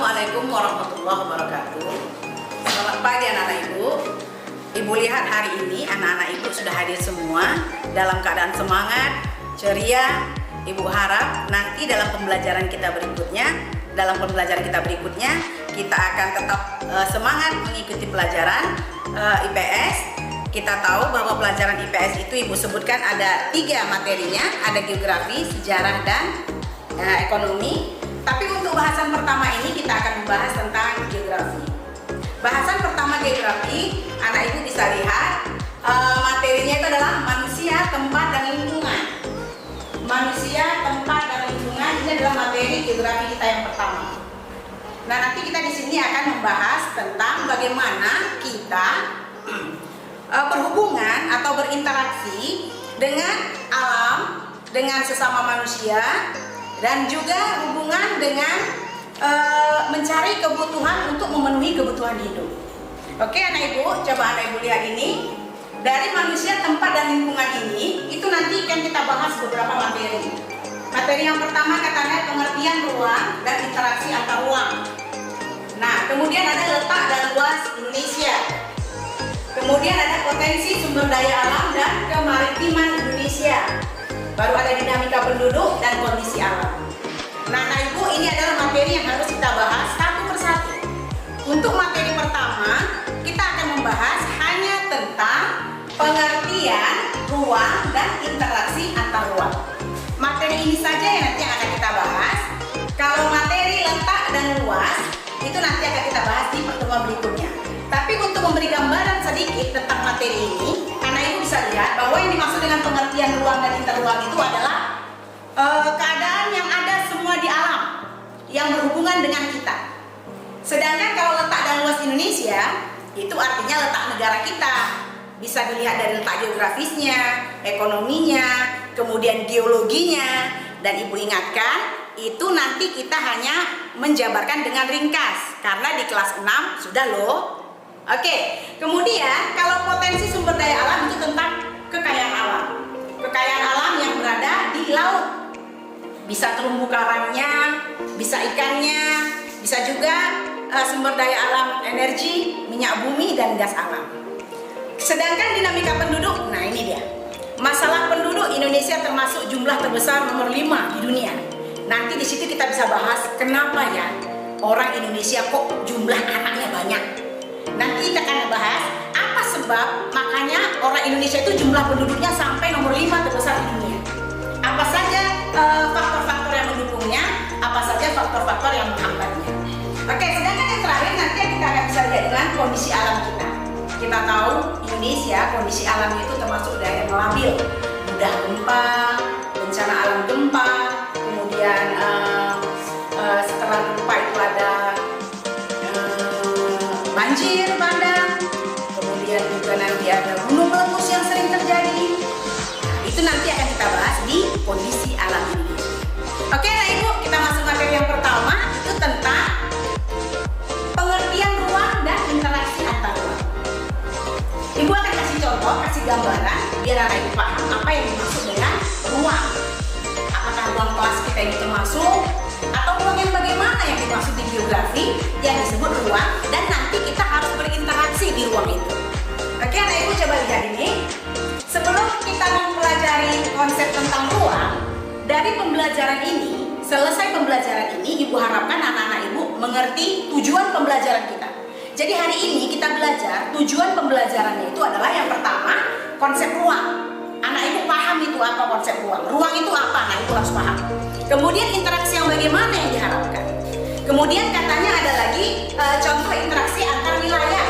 Assalamualaikum warahmatullahi wabarakatuh. Selamat pagi anak-anak ibu. Ibu lihat hari ini anak-anak ibu sudah hadir semua dalam keadaan semangat, ceria. Ibu harap nanti dalam pembelajaran kita berikutnya, kita akan tetap semangat mengikuti pelajaran IPS. Kita tahu bahwa pelajaran IPS itu ibu sebutkan ada 3 materinya, ada geografi, sejarah, dan ekonomi. Tapi untuk bahasan pertama ini kita akan membahas tentang geografi. Bahasan pertama geografi, anak ibu bisa lihat materinya itu adalah manusia, tempat, dan lingkungan. Manusia, tempat, dan lingkungan ini adalah materi geografi kita yang pertama. Nah, nanti kita di sini akan membahas tentang bagaimana kita berhubungan atau berinteraksi dengan alam, dengan sesama manusia, dan juga hubungan dengan mencari kebutuhan untuk memenuhi kebutuhan hidup. Oke anak ibu, coba anak ibu lihat ini. Dari manusia, tempat, dan lingkungan ini, itu nanti akan kita bahas beberapa materi. Materi yang pertama katanya pengertian ruang dan interaksi antar ruang. Nah, kemudian ada letak dan luas Indonesia. Kemudian ada potensi sumber daya alam dan kemaritiman Indonesia. Baru ada dinamika penduduk dan kondisi alam. Nah, ibu, ini adalah materi yang harus kita bahas satu persatu. Untuk materi pertama, kita akan membahas hanya tentang pengertian ruang dan interaksi antar ruang. Materi ini saja yang nanti akan kita bahas. Kalau materi letak dan luas, itu nanti akan kita bahas di pertemuan berikutnya. Tapi untuk memberi gambaran sedikit tentang materi ini, anak ibu bisa lihat bahwa yang dimaksud dengan pengertian ruang dan interruang itu adalah keadaan yang ada semua di alam yang berhubungan dengan kita. Sedangkan kalau letak dan luas Indonesia, itu artinya letak negara kita. Bisa dilihat dari letak geografisnya, ekonominya, kemudian geologinya. Dan ibu ingatkan, itu nanti kita hanya menjabarkan dengan ringkas, karena di kelas 6 sudah loh. Oke, kemudian kalau potensi sumber daya alam itu tentang kekayaan alam. Kekayaan alam yang berada di laut. Bisa terumbu karangnya, bisa ikannya, bisa juga sumber daya alam energi, minyak bumi, dan gas alam. Sedangkan dinamika penduduk, nah ini dia. Masalah penduduk Indonesia termasuk jumlah terbesar nomor 5 di dunia. Nanti di situ kita bisa bahas kenapa ya orang Indonesia kok jumlah anaknya banyak. Nanti kita akan bahas apa sebab makanya orang Indonesia itu jumlah penduduknya sampai nomor 5 terbesar di dunia. Apa saja faktor-faktor yang mendukungnya, apa saja faktor-faktor yang menghambatnya. Oke, sedangkan yang terakhir nanti kita akan bisa lihat dengan kondisi alam kita. Kita tahu Indonesia kondisi alamnya itu termasuk daerah yang labil, mudah gempa, bencana alam gempa, kemudian setelah gempa itu ada banjir bandang, kemudian juga nanti ada gunung meletus yang sering terjadi. Itu nanti akan kita bahas di kondisi alam Indonesia. Oke, nah ibu, kita masuk materi yang pertama, itu tentang pengertian ruang dan interaksi antar ruang. Ibu akan kasih contoh, kasih gambaran biar anak ibu paham apa yang dimaksud dengan ruang. Apakah ruang kelas kita ini termasuk, atau ruang yang bagaimana yang dimaksud di geografi yang disebut ruang, dan nanti kita harus berinteraksi di ruang itu. Oke, anak ibu coba lihat ini. Sebelum kita mempelajari konsep tentang ruang, dari pembelajaran ini, selesai pembelajaran ini, ibu harapkan anak-anak ibu mengerti tujuan pembelajaran kita. Jadi hari ini kita belajar, tujuan pembelajarannya itu adalah yang pertama, konsep ruang. Anak ibu paham itu apa konsep ruang. Ruang itu apa, anak ibu harus paham. Kemudian interaksi yang bagaimana yang diharapkan. Kemudian katanya ada lagi contoh interaksi antar wilayah.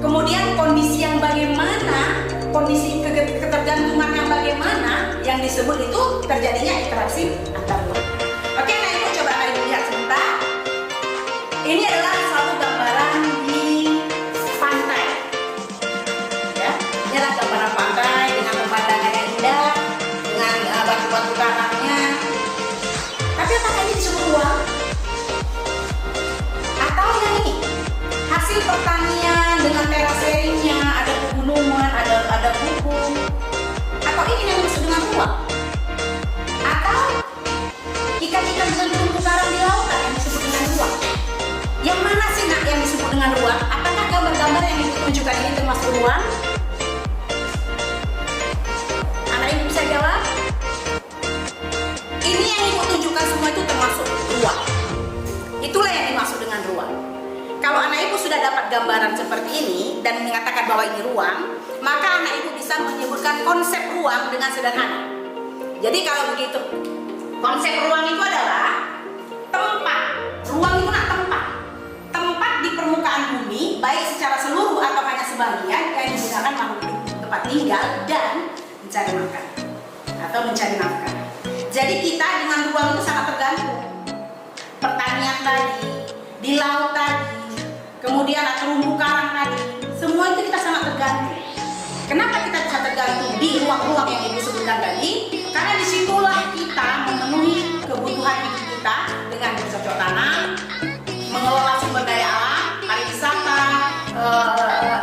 Kemudian kondisi yang bagaimana, kondisi ketergantungan yang bagaimana yang disebut itu terjadinya interaksi antar ruang. Oke, nah ibu coba anak ibu lihat sebentar. Ini adalah suatu gambaran di pantai. Ya, ini adalah gambaran pantai dengan pemandangan yang indah, dengan batu-batu karangnya. Tapi apakah ini disebut ruang? Atau yang ini hasil pertanian dengan teraseringnya, ada pegunungan, ada hukum. Atau ini yang disebut dengan ruang? Atau ikan-ikan dengan terumbu karang di lautan yang disebut dengan ruang? tunjukkan ini termasuk ruang? Anak ibu bisa jawab? Ini yang ibu tunjukkan semua itu termasuk ruang. Itulah yang dimaksud dengan ruang. Kalau anak ibu sudah dapat gambaran seperti ini dan mengatakan bahwa ini ruang, maka anak ibu bisa menyebutkan konsep ruang dengan sederhana. Jadi kalau begitu, konsep ruang itu adalah tempat. Ruang itu tempat. Tempat di permukaan bumi, baik secara seluruh atau hanya sebagian, yang digunakan makhluk hidup, tempat tinggal dan mencari makan atau mencari nafkah. Jadi kita dengan ruang itu sangat tergantung. Pertanian tadi, di laut tadi, kemudian terumbu karang tadi, semua itu kita sangat tergantung. Kenapa kita bisa tergantung di ruang-ruang yang ibu sebutkan tadi? Karena disitulah kita memenuhi kebutuhan hidup kita dengan bercocok tanam, mengelola sumber daya alam, pariwisata,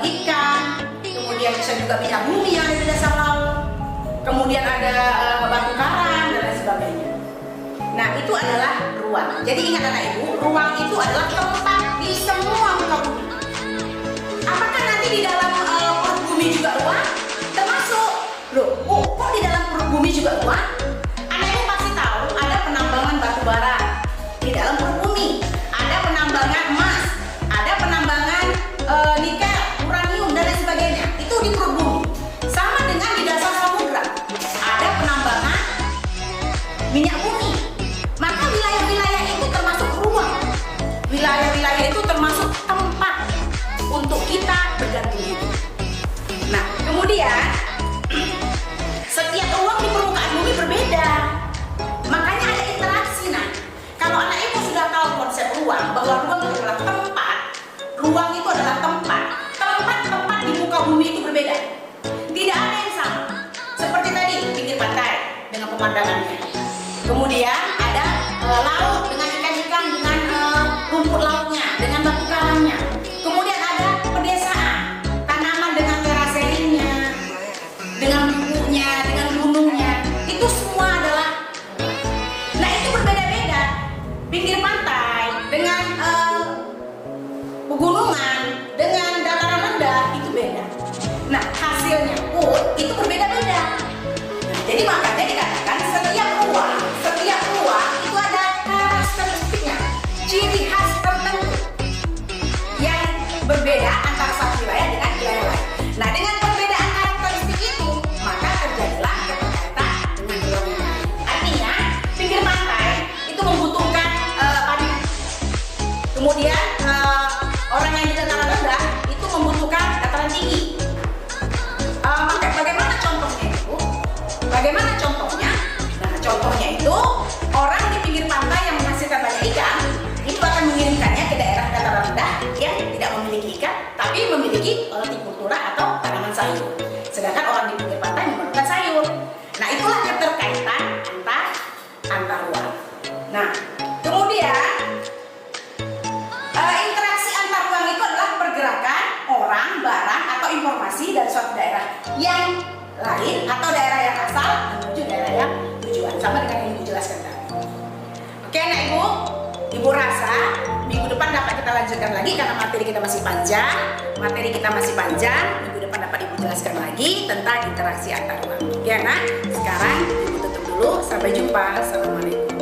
ikan, kemudian bisa juga minyak bumi yang ada di dasar laut, kemudian ada batu karang dan lain sebagainya. Nah, itu adalah ruang. Jadi ingat anak ibu, ruang itu adalah tempat di semua muka bumi. Apakah nanti di dalam perut bumi juga ruang? Termasuk. Loh, kok di dalam perut bumi juga ruang? Anak ibu pasti tahu ada penambangan batu bara di dalam perut bumi. Ada penambangan emas, ada penambangan nikel, uranium dan lain sebagainya. Itu di perut bumi. Sama dengan di dasar samudra. Ada penambangan minyak bumi. Maka wilayah-wilayah itu termasuk ruang. Wilayah-wilayah itu termasuk tempat untuk kita bergantung hidup. Nah, kemudian setiap ruang di permukaan bumi berbeda. Makanya ada interaksi. Nah, kalau anak ibu sudah tahu konsep ruang, bahwa ruang itu adalah tempat, ruang itu adalah tempat. Tempat-tempat di muka bumi itu berbeda. Tidak ada yang sama. Seperti tadi pinggir pantai dengan pemandangannya. Kemudian ada laut dengan ikan-ikan, dengan rumput lautnya, dengan batu karangnya. Kemudian ada pedesaan, tanaman dengan teraserinya, dengan bumbunya, dengan gunungnya. Itu semua adalah. Nah, itu berbeda-beda. Pinggir pantai dengan pegunungan, dengan dataran rendah itu beda. Nah, hasilnya pun itu berbeda-beda. Nah, jadi makanya dikatakan setiap ruang itu ada karakteristiknya, ciri khas tertentu yang berbeda antara satu wilayah dengan wilayah lain. Nah, dengan perbedaan karakteristik itu, maka terjadilah keterkaitan dengan ruang yang lain. Artinya, pinggir pantai itu membutuhkan padi. Kemudian orang yang di dataran rendah itu membutuhkan dataran tinggi. Bagaimana contohnya itu? Bagaimana contohnya? Nah, contohnya itu orang di pinggir pantai yang menghasilkan banyak ikan itu akan mengirimkannya ke daerah dataran rendah yang tidak memiliki ikan, tapi memiliki hortikultura atau tanaman sayur. Sedangkan orang di pinggir pantai memerlukan sayur. Nah, itulah keterkaitan antar ruang. Nah, kemudian interaksi antar ruang itu adalah pergerakan orang, barang, atau informasi dari suatu daerah yang lain atau daerah yang asal menuju daerah yang tujuan, sama dengan yang ibu jelaskan tadi. Oke anak ibu rasa minggu depan dapat kita lanjutkan lagi karena materi kita masih panjang. Minggu depan dapat ibu jelaskan lagi tentang interaksi antar ruang. Oke anak, sekarang ibu tutup dulu. Sampai jumpa. Assalamualaikum.